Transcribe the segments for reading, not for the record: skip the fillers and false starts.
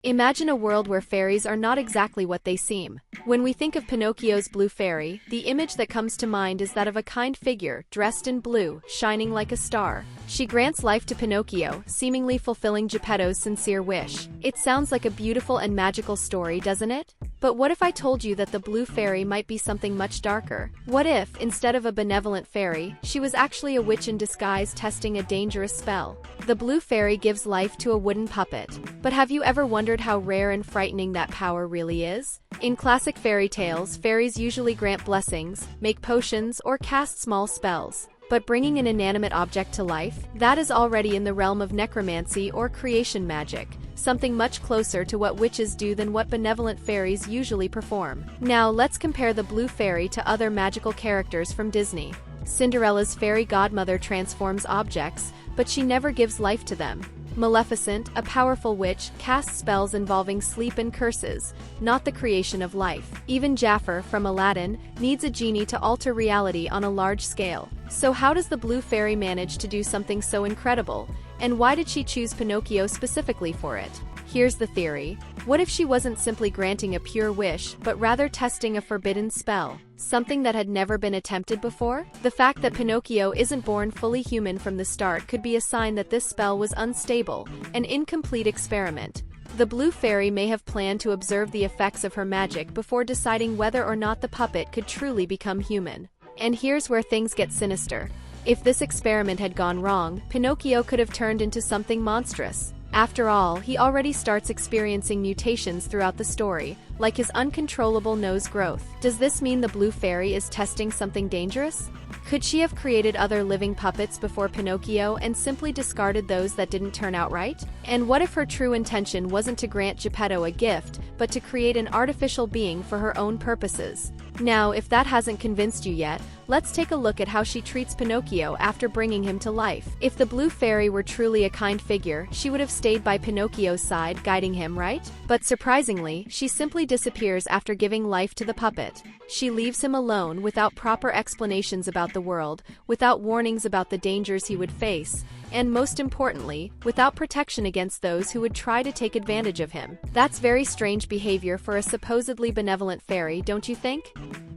Imagine a world where fairies are not exactly what they seem. When we think of Pinocchio's blue fairy, the image that comes to mind is that of a kind figure, dressed in blue, shining like a star. She grants life to Pinocchio, seemingly fulfilling Geppetto's sincere wish. It sounds like a beautiful and magical story, doesn't it? But what if I told you that the blue fairy might be something much darker? What if, instead of a benevolent fairy, she was actually a witch in disguise testing a dangerous spell? The blue fairy gives life to a wooden puppet. But have you ever wondered how rare and frightening that power really is? In classic fairy tales, fairies usually grant blessings, make potions, or cast small spells. But bringing an inanimate object to life, that is already in the realm of necromancy or creation magic, something much closer to what witches do than what benevolent fairies usually perform. Now let's compare the blue fairy to other magical characters from Disney. Cinderella's fairy godmother transforms objects, but she never gives life to them. Maleficent, a powerful witch, casts spells involving sleep and curses, not the creation of life. Even Jafar, from Aladdin, needs a genie to alter reality on a large scale. So how does the blue fairy manage to do something so incredible? And why did she choose Pinocchio specifically for it? Here's the theory. What if she wasn't simply granting a pure wish, but rather testing a forbidden spell? Something that had never been attempted before? The fact that Pinocchio isn't born fully human from the start could be a sign that this spell was unstable, an incomplete experiment. The blue fairy may have planned to observe the effects of her magic before deciding whether or not the puppet could truly become human. And here's where things get sinister. If this experiment had gone wrong, Pinocchio could have turned into something monstrous. After all, he already starts experiencing mutations throughout the story, like his uncontrollable nose growth. Does this mean the blue fairy is testing something dangerous? Could she have created other living puppets before Pinocchio and simply discarded those that didn't turn out right? And what if her true intention wasn't to grant Geppetto a gift, but to create an artificial being for her own purposes? Now, if that hasn't convinced you yet, let's take a look at how she treats Pinocchio after bringing him to life. If the blue fairy were truly a kind figure, she would have stayed by Pinocchio's side, guiding him, right? But surprisingly, she simply disappears after giving life to the puppet. She leaves him alone without proper explanations about the world, without warnings about the dangers he would face, and most importantly, without protection against those who would try to take advantage of him. That's very strange behavior for a supposedly benevolent fairy, don't you think?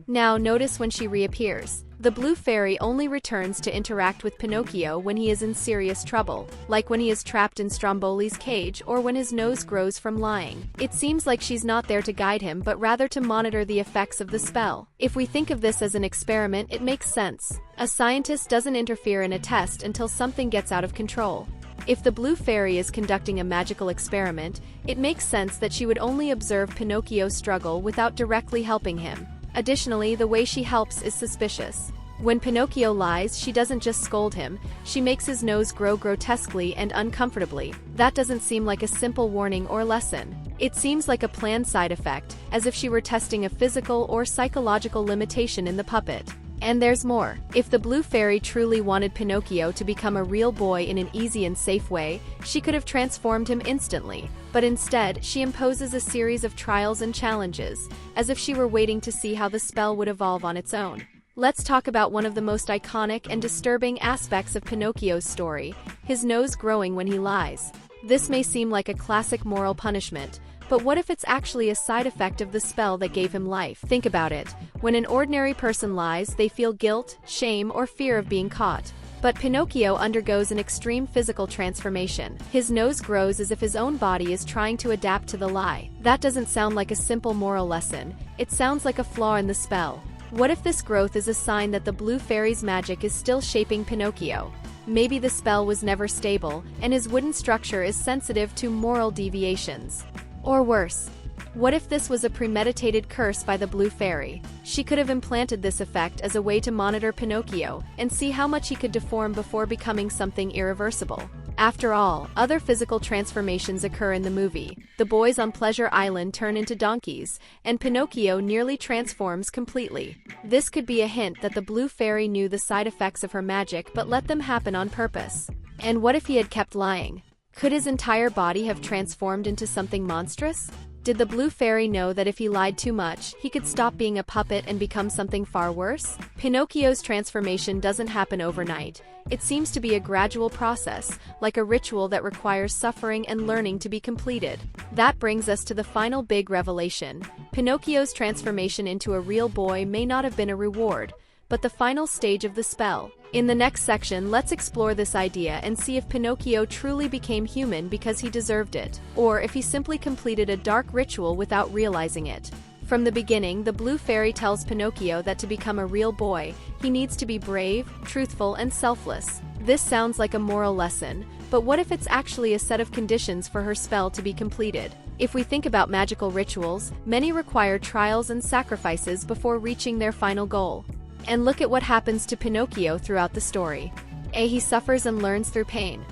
Now notice when she reappears. The blue fairy only returns to interact with Pinocchio when he is in serious trouble, like when he is trapped in Stromboli's cage or when his nose grows from lying. It seems like she's not there to guide him but rather to monitor the effects of the spell. If we think of this as an experiment, it makes sense. A scientist doesn't interfere in a test until something gets out of control. If the blue fairy is conducting a magical experiment, it makes sense that she would only observe Pinocchio's struggle without directly helping him. Additionally, the way she helps is suspicious. When Pinocchio lies, she doesn't just scold him, she makes his nose grow grotesquely and uncomfortably. That doesn't seem like a simple warning or lesson. It seems like a planned side effect, as if she were testing a physical or psychological limitation in the puppet. And there's more. If the blue fairy truly wanted Pinocchio to become a real boy in an easy and safe way, she could have transformed him instantly. But instead, she imposes a series of trials and challenges, as if she were waiting to see how the spell would evolve on its own. Let's talk about one of the most iconic and disturbing aspects of Pinocchio's story, his nose growing when he lies. This may seem like a classic moral punishment, but what if it's actually a side effect of the spell that gave him life? Think about it. When an ordinary person lies, they feel guilt, shame, or fear of being caught. But Pinocchio undergoes an extreme physical transformation. His nose grows as if his own body is trying to adapt to the lie. That doesn't sound like a simple moral lesson. It sounds like a flaw in the spell. What if this growth is a sign that the blue fairy's magic is still shaping Pinocchio? Maybe the spell was never stable, and his wooden structure is sensitive to moral deviations. Or worse, what if this was a premeditated curse by the blue fairy? She could have implanted this effect as a way to monitor Pinocchio and see how much he could deform before becoming something irreversible. After all, other physical transformations occur in the movie. The boys on Pleasure Island turn into donkeys, and Pinocchio nearly transforms completely. This could be a hint that the blue fairy knew the side effects of her magic but let them happen on purpose. And what if he had kept lying? Could his entire body have transformed into something monstrous? Did the blue fairy know that if he lied too much, he could stop being a puppet and become something far worse? Pinocchio's transformation doesn't happen overnight. It seems to be a gradual process, like a ritual that requires suffering and learning to be completed. That brings us to the final big revelation. Pinocchio's transformation into a real boy may not have been a reward, but the final stage of the spell. In the next section, let's explore this idea and see if Pinocchio truly became human because he deserved it, or if he simply completed a dark ritual without realizing it. From the beginning, the blue fairy tells Pinocchio that to become a real boy, he needs to be brave, truthful, and selfless. This sounds like a moral lesson, but what if it's actually a set of conditions for her spell to be completed? If we think about magical rituals, many require trials and sacrifices before reaching their final goal. And look at what happens to Pinocchio throughout the story. He suffers and learns through pain.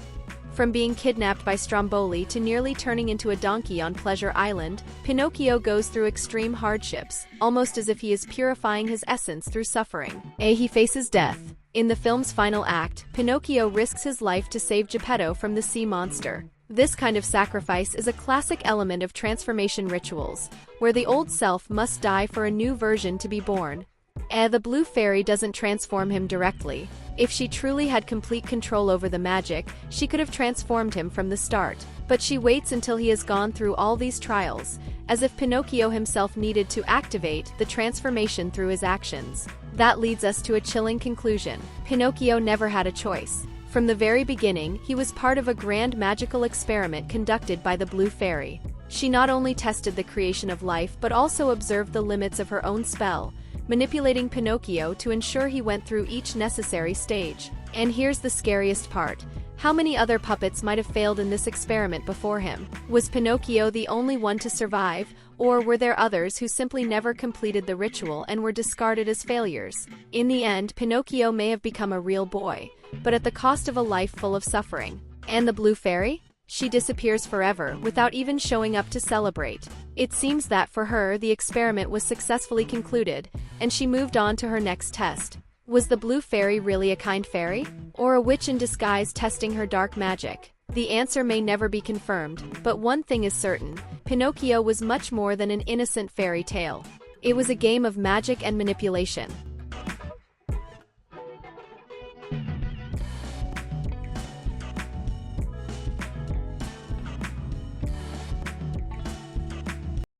From being kidnapped by Stromboli to nearly turning into a donkey on Pleasure Island, Pinocchio goes through extreme hardships, almost as if he is purifying his essence through suffering. He faces death. In the film's final act, Pinocchio risks his life to save Geppetto from the sea monster. This kind of sacrifice is a classic element of transformation rituals, where the old self must die for a new version to be born. The blue fairy doesn't transform him directly. If she truly had complete control over the magic, she could have transformed him from the start. But she waits until he has gone through all these trials, as if Pinocchio himself needed to activate the transformation through his actions. That leads us to a chilling conclusion. Pinocchio never had a choice. From the very beginning, he was part of a grand magical experiment conducted by the blue fairy. She not only tested the creation of life but also observed the limits of her own spell, manipulating Pinocchio to ensure he went through each necessary stage. And here's the scariest part. How many other puppets might have failed in this experiment before him? Was Pinocchio the only one to survive, or were there others who simply never completed the ritual and were discarded as failures? In the end, Pinocchio may have become a real boy, but at the cost of a life full of suffering. And the blue fairy? She disappears forever, without even showing up to celebrate. It seems that for her, the experiment was successfully concluded, and she moved on to her next test. Was the blue fairy really a kind fairy? Or a witch in disguise testing her dark magic? The answer may never be confirmed, but one thing is certain: Pinocchio was much more than an innocent fairy tale. It was a game of magic and manipulation.